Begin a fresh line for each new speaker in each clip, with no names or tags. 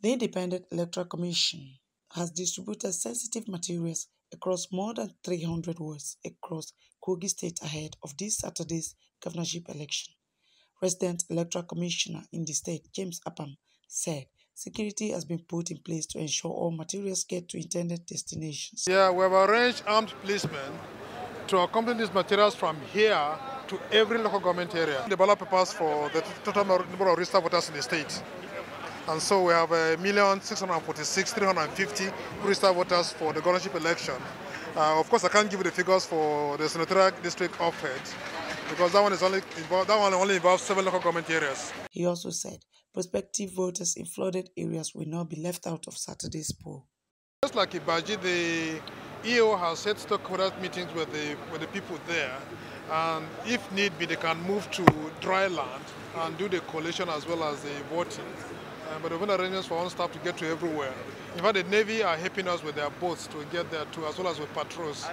The Independent Electoral Commission has distributed sensitive materials across more than 300 wards across Kogi State ahead of this Saturday's governorship election. Resident Electoral Commissioner in the state, James Apam, said security has been put in place to ensure all materials get to intended destinations.
Yeah, we have arranged armed policemen to accompany these materials from here to every local government area. The ballot papers for the total number of registered voters in the state. And so we have 1,646,350 registered voters for the governorship election. Of course, I can't give you the figures for the senatorial district of it because that one only involves 7 local government areas.
He also said prospective voters in flooded areas will not be left out of Saturday's poll.
Just like Ibaji, the EO has set stakeholder meetings with the people there, and if need be, they can move to dry land and do the collation as well as the voting. But we've been arrangements for one staff to get to everywhere. In fact, the Navy are helping us with their boats to get there too, as well as with patrols,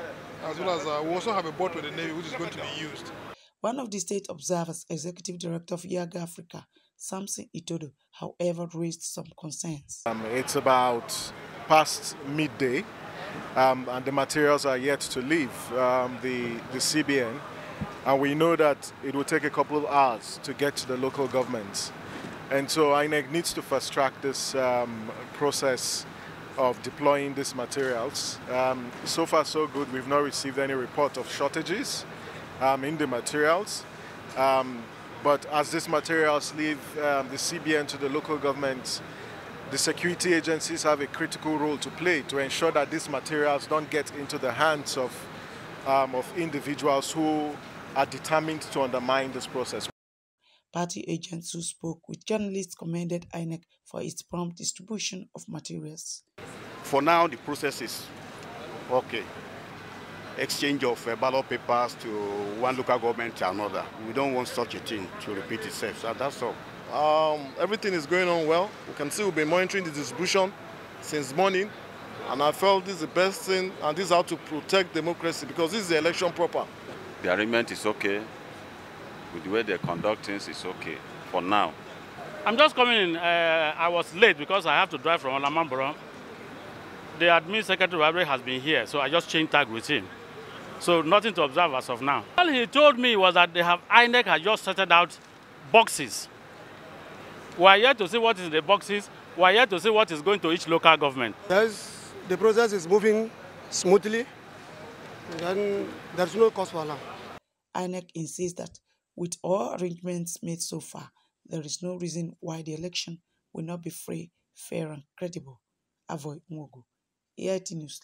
as well as we also have a boat with the Navy which is going to be used.
One of the state observers, Executive Director of YAG Africa, Samson Itodo, however, raised some concerns.
It's about past midday, and the materials are yet to leave the CBN, and we know that it will take a couple of hours to get to the local governments. And so Inec needs to fast track this process of deploying these materials. So far so good, we've not received any report of shortages in the materials. But as these materials leave the CBN to the local governments, the security agencies have a critical role to play to ensure that these materials don't get into the hands of individuals who are determined to undermine this process.
Party agents who spoke with journalists commended Inec for its prompt distribution of materials.
For now, the process is okay. Exchange of ballot papers to one local government to another. We don't want such a thing to repeat itself, so that's all.
Everything is going on well. We can see we've been monitoring the distribution since morning, and I felt this is the best thing, and this is how to protect democracy, because this is the election proper.
The arrangement is okay. With the way they conduct things, it's okay for now.
I'm just coming in. I was late because I have to drive from Olamamboro. The admin secretary has been here, so I just changed tag with him. So nothing to observe as of now. All he told me was that INEC has just sorted out boxes. We are here to see what is in the boxes. We are here to see what is going to each local government.
The process is moving smoothly, and there's no cause for alarm.
INEC insists that with all arrangements made so far, there is no reason why the election will not be free, fair and credible. Avoid Mogu. EIT News.